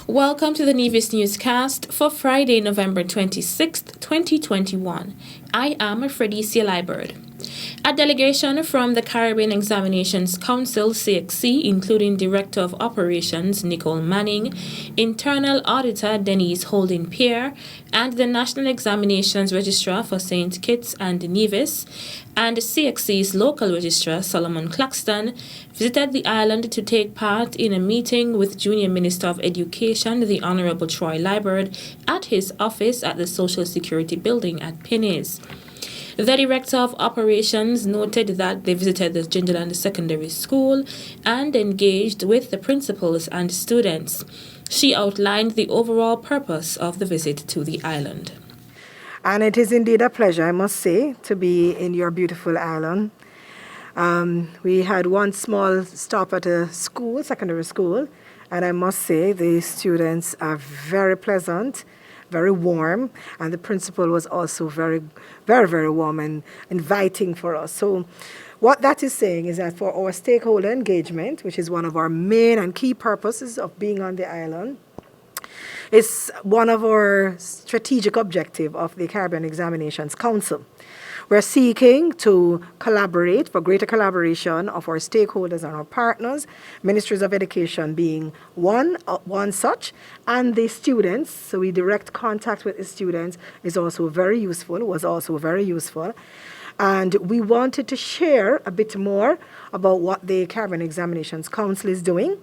Welcome to the Nevis Newscast for Friday, November 26th, 2021. I am Fredicia Liebert. A delegation from the Caribbean Examinations Council, CXC, including Director of Operations Nicole Manning, Internal Auditor Denise Holding-Pierre, and the National Examinations Registrar for St. Kitts and Nevis, and CXC's local registrar Solomon Claxton, visited the island to take part in a meeting with Junior Minister of Education, the Honorable Troy Liebert, at his office at the Social Security Building at Penny's. The Director of Operations noted that they visited the Gingerland Secondary School and engaged with the principals and students. She outlined the overall purpose of the visit to the island. And it is indeed a pleasure, I must say, to be in your beautiful island. We had one small stop at a school, secondary school, and I must say the students are very pleasant, very warm, and the principal was also very, very, very warm and inviting for us. So what that is saying is that for our stakeholder engagement, which is one of our main and key purposes of being on the island, it's one of our strategic objectives of the Caribbean Examinations Council. We're seeking to collaborate for greater collaboration of our stakeholders and our partners, Ministries of Education being one such, and the students. So we direct contact with the students was also very useful. And we wanted to share a bit more about what the Caribbean Examinations Council is doing,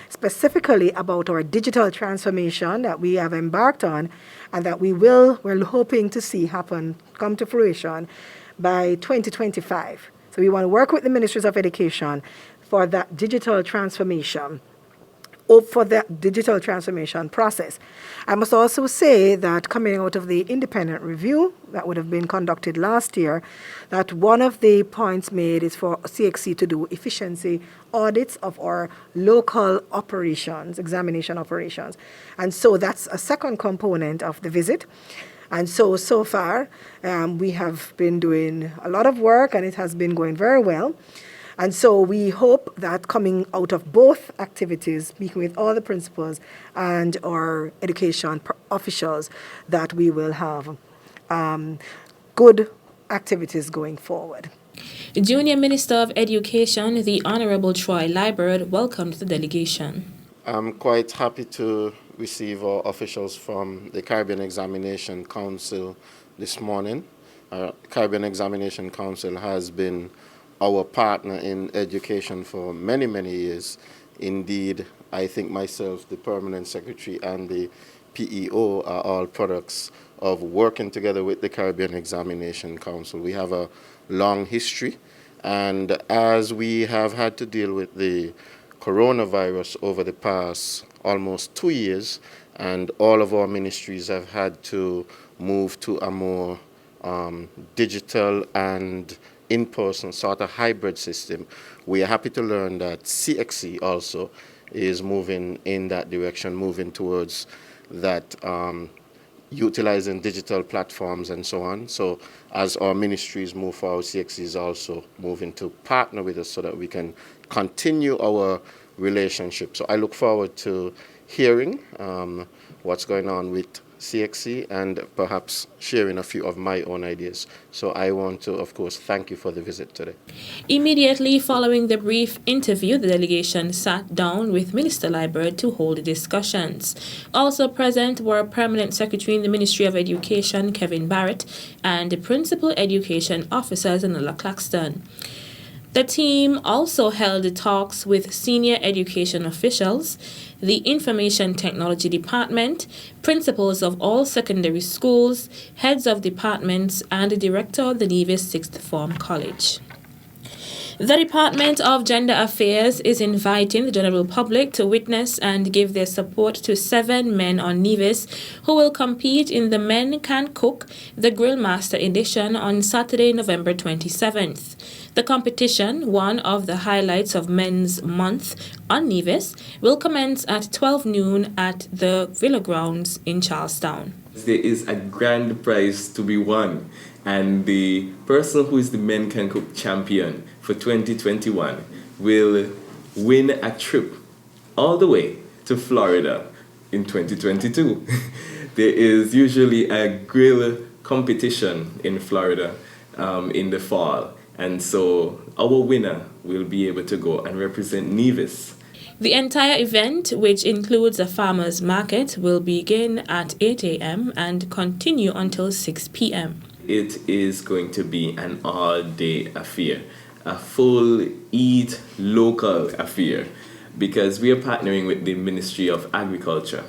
specifically about our digital transformation that we have embarked on and that we're hoping to see come to fruition by 2025. So we want to work with the Ministries of Education for that digital transformation, process. I must also say that coming out of the independent review that would have been conducted last year, that one of the points made is for CXC to do efficiency audits of our local operations, examination operations. And so that's a second component of the visit. And so far, we have been doing a lot of work and it has been going very well. And so we hope that coming out of both activities, speaking with all the principals and our education officials, that we will have good activities going forward. Junior Minister of Education, the Honorable Troy Liebert, welcomed the delegation. I'm quite happy to receive our officials from the Caribbean Examination Council this morning. Caribbean Examination Council has been our partner in education for many, many years. Indeed, I think myself, the Permanent Secretary, and the PEO are all products of working together with the Caribbean Examination Council. We have a long history, and as we have had to deal with the coronavirus over the past almost 2 years, and all of our ministries have had to move to a more digital and in-person sort of hybrid system. We are happy to learn that CXC also is moving in that direction, moving towards that, utilizing digital platforms and so on. So as our ministries move forward, CXC is also moving to partner with us so that we can continue our relationship. So I look forward to hearing what's going on with CXC and perhaps sharing a few of my own ideas. So I want to, of course, thank you for the visit today. Immediately following the brief interview, the delegation sat down with Minister Liebert to hold discussions. Also present were Permanent Secretary in the Ministry of Education, Kevin Barrett, and the Principal Education Officers, Anola Claxton. The team also held talks with senior education officials, the Information Technology Department, principals of all secondary schools, heads of departments, and the director of the Nevis Sixth Form College. The Department of Gender Affairs is inviting the general public to witness and give their support to 7 men on Nevis who will compete in the Men Can Cook, the Grill Master edition on Saturday, November 27th. The competition, one of the highlights of Men's Month on Nevis, will commence at 12 noon at the Villa Grounds in Charlestown. There is a grand prize to be won, and the person who is the Men Can Cook champion for 2021 will win a trip all the way to Florida in 2022. There is usually a grill competition in Florida in the fall. And so our winner will be able to go and represent Nevis. The entire event, which includes a farmer's market, will begin at 8 a.m. and continue until 6 p.m. It is going to be an all-day affair, a full eat local affair, because we are partnering with the Ministry of Agriculture.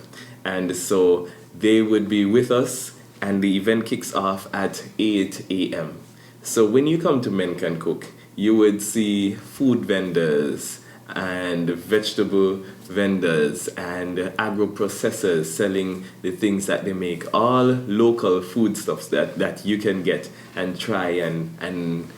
And so they would be with us, and the event kicks off at 8 a.m. So when you come to Men Can Cook, you would see food vendors and vegetable vendors and agro-processors selling the things that they make, all local foodstuffs that you can get and try and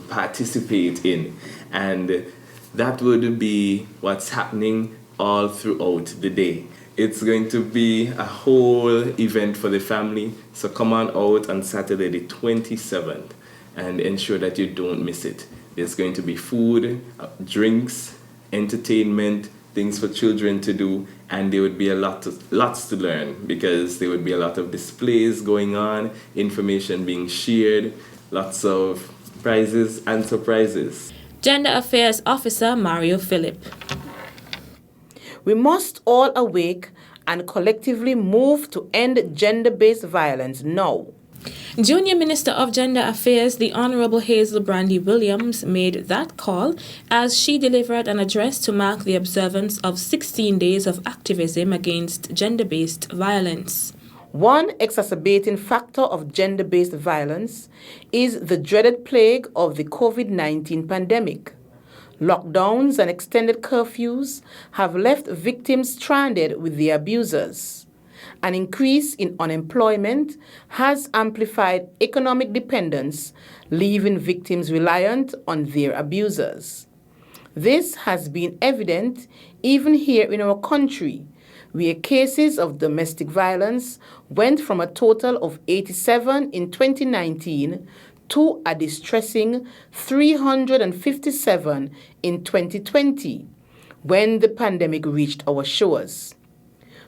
participate in. And that would be what's happening all throughout the day. It's going to be a whole event for the family, so come on out on Saturday the 27th and ensure that you don't miss it. There's going to be food, drinks, entertainment, things for children to do, and there would be lots to learn, because there would be a lot of displays going on, information being shared, lots of prizes and surprises. Gender Affairs Officer Mario Philip. We must all awake and collectively move to end gender-based violence now. Junior Minister of Gender Affairs, the Honorable Hazel Brandy Williams, made that call as she delivered an address to mark the observance of 16 days of activism against gender-based violence. One exacerbating factor of gender-based violence is the dreaded plague of the COVID-19 pandemic. Lockdowns and extended curfews have left victims stranded with their abusers. An increase in unemployment has amplified economic dependence, leaving victims reliant on their abusers. This has been evident even here in our country, where cases of domestic violence went from a total of 87 in 2019 to a distressing 357 in 2020, when the pandemic reached our shores.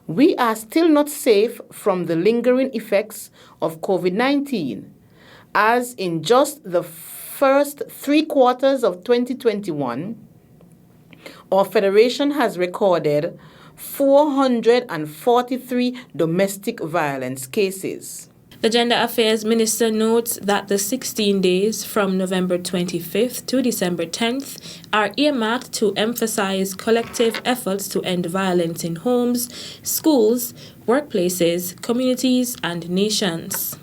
We are still not safe from the lingering effects of COVID-19, as in just the first 3 quarters of 2021, our Federation has recorded 443 domestic violence cases. The Gender Affairs Minister notes that the 16 days from November 25th to December 10th are earmarked to emphasize collective efforts to end violence in homes, schools, workplaces, communities, and nations.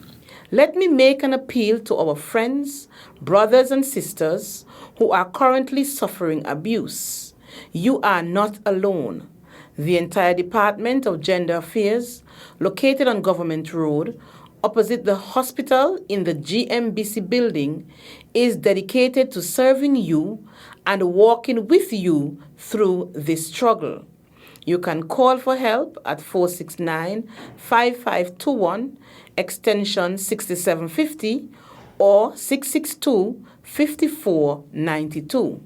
Let me make an appeal to our friends, brothers, and sisters who are currently suffering abuse. You are not alone. The entire Department of Gender Affairs, located on Government Road, opposite the hospital in the GMBC building, is dedicated to serving you and walking with you through this struggle. You can call for help at 469-5521, extension 6750, or 662-5492.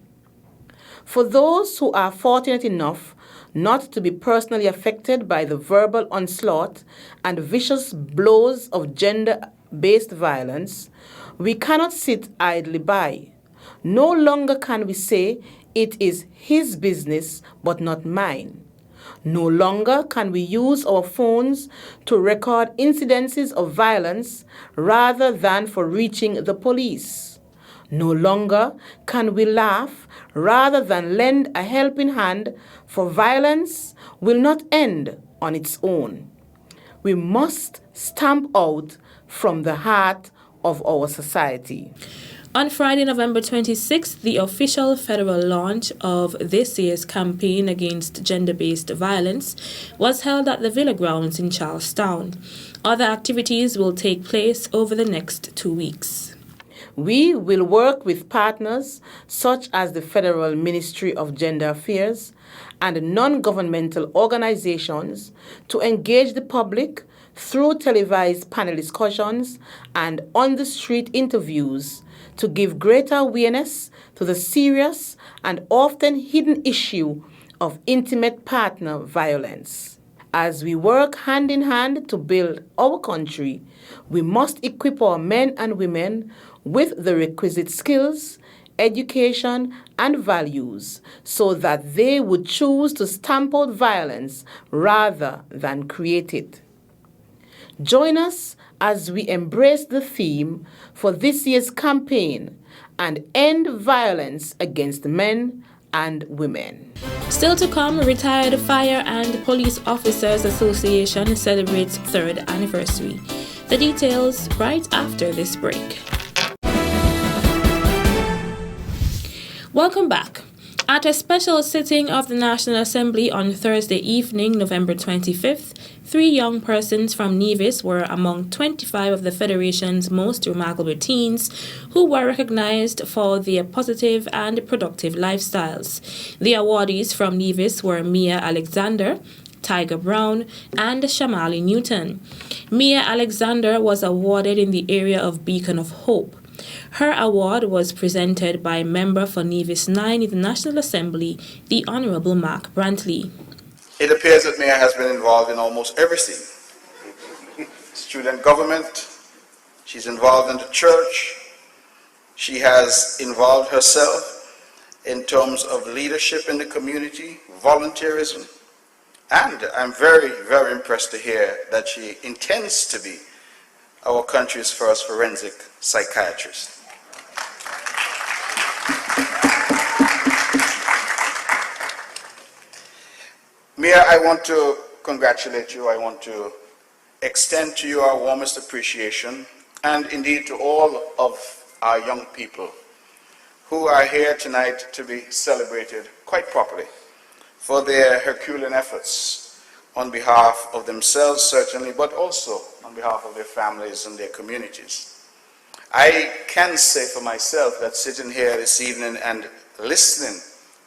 For those who are fortunate enough not to be personally affected by the verbal onslaught and vicious blows of gender-based violence, we cannot sit idly by. No longer can we say it is his business but not mine. No longer can we use our phones to record incidences of violence rather than for reaching the police. No longer can we laugh rather than lend a helping hand, for violence will not end on its own. We must stamp out from the heart of our society. On Friday, November 26th, the official federal launch of this year's campaign against gender-based violence was held at the Villa Grounds in Charlestown. Other activities will take place over the next 2 weeks. We will work with partners such as the Federal Ministry of Gender Affairs and non-governmental organizations to engage the public through televised panel discussions and on-the-street interviews to give greater awareness to the serious and often hidden issue of intimate partner violence. As we work hand in hand to build our country, we must equip our men and women with the requisite skills, education, and values so that they would choose to stamp out violence rather than create it. Join us as we embrace the theme for this year's campaign and end violence against men and women. Still to come, Retired Fire and Police Officers Association celebrates 3rd anniversary. The details right after this break. Welcome back. At a special sitting of the National Assembly on Thursday evening, November 25th, 3 young persons from Nevis were among 25 of the Federation's most remarkable teens who were recognized for their positive and productive lifestyles. The awardees from Nevis were Mia Alexander, Tiger Brown, and Shamali Newton. Mia Alexander was awarded in the area of Beacon of Hope. Her award was presented by member for Nevis 9 in the National Assembly, the Honorable Mark Brantley. It appears that Mia has been involved in almost everything. Student government, she's involved in the church, she has involved herself in terms of leadership in the community, volunteerism, and I'm very, very impressed to hear that she intends to be our country's first forensic psychiatrist. Mia, I want to congratulate you. I want to extend to you our warmest appreciation, and indeed to all of our young people who are here tonight to be celebrated quite properly for their Herculean efforts on behalf of themselves, certainly, but also on behalf of their families and their communities. I can say for myself that sitting here this evening and listening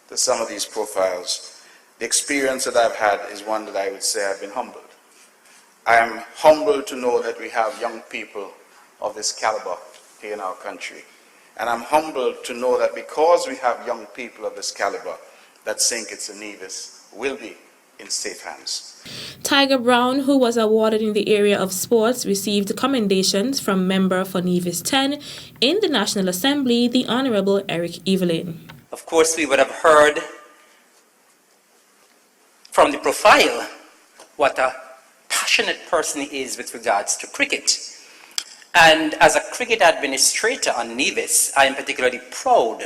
to some of these profiles, the experience that I've had is one that I would say I've been humbled. I am humbled to know that we have young people of this caliber here in our country. And I'm humbled to know that because we have young people of this caliber, that St. Kitts and Nevis will be in safe hands. Tiger Brown, who was awarded in the area of sports, received commendations from member for Nevis 10 in the National Assembly, the Honorable Eric Evelyn. Of course, we would have heard from the profile what a passionate person he is with regards to cricket. And as a cricket administrator on Nevis, I am particularly proud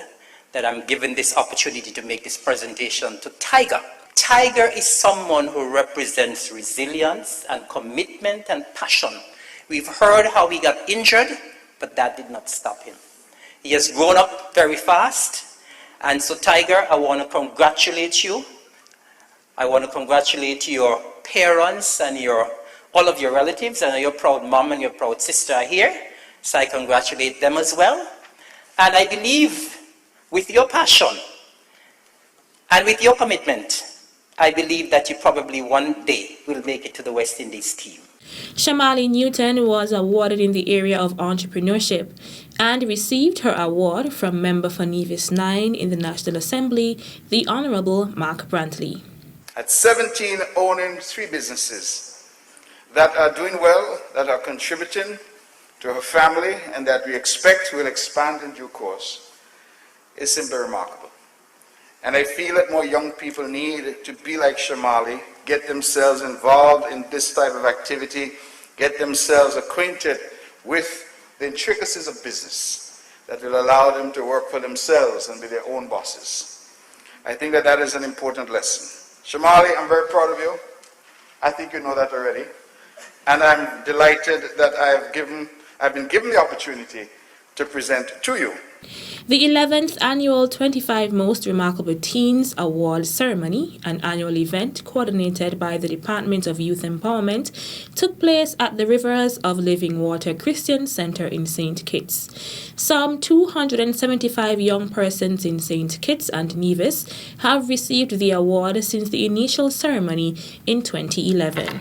that I'm given this opportunity to make this presentation to Tiger. Tiger is someone who represents resilience and commitment and passion. We've heard how he got injured, but that did not stop him. He has grown up very fast. And so Tiger, I want to congratulate you. I want to congratulate your parents and all of your relatives. I know your proud mom and your proud sister are here, so I congratulate them as well. And I believe with your passion and with your commitment, I believe that you probably one day will make it to the West Indies team. Shamali Newton was awarded in the area of entrepreneurship and received her award from member for Nevis 9 in the National Assembly, the Honorable Mark Brantley. At 17, owning 3 businesses that are doing well, that are contributing to her family, and that we expect will expand in due course, is simply remarkable. And I feel that more young people need to be like Shamali, get themselves involved in this type of activity, get themselves acquainted with the intricacies of business that will allow them to work for themselves and be their own bosses. I think that that is an important lesson. Shamali, I'm very proud of you. I think you know that already. And I'm delighted that I've been given the opportunity to present to you. The 11th annual 25 Most Remarkable Teens Award Ceremony, an annual event coordinated by the Department of Youth Empowerment, took place at the Rivers of Living Water Christian Center in St. Kitts. Some 275 young persons in St. Kitts and Nevis have received the award since the initial ceremony in 2011.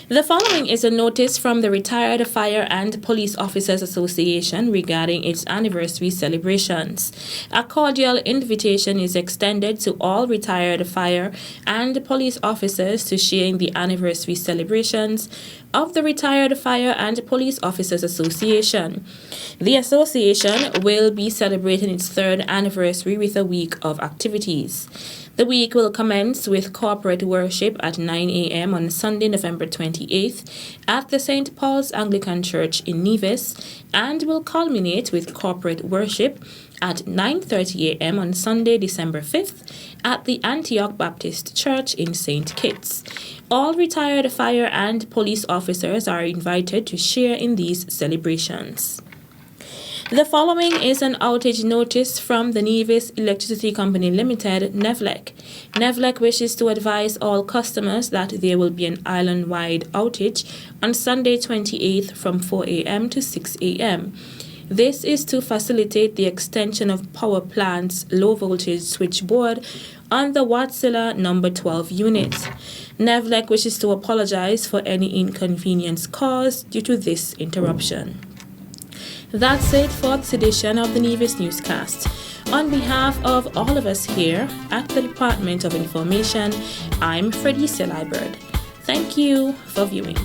The following is a notice from the Retired Fire and Police Officers Association regarding its anniversary celebrations. A cordial invitation is extended to all retired fire and police officers to share in the anniversary celebrations of the Retired Fire and Police Officers Association. The association will be celebrating its third anniversary with a week of activities. The week will commence with corporate worship at 9 a.m. on Sunday, November 28th at the St. Paul's Anglican Church in Nevis and will culminate with corporate worship at 9:30 a.m. on Sunday, December 5th at the Antioch Baptist Church in St. Kitts. All retired fire and police officers are invited to share in these celebrations. The following is an outage notice from the Nevis Electricity Company Limited, NEVLEC. NEVLEC wishes to advise all customers that there will be an island-wide outage on Sunday 28th from 4 a.m. to 6 a.m. This is to facilitate the extension of power plant's low-voltage switchboard on the Wärtsilä number 12 unit. NEVLEC wishes to apologize for any inconvenience caused due to this interruption. That's it for this edition of the Nevis Newscast. On behalf of all of us here at the Department of Information, I'm Freddie Selibird. Thank you for viewing.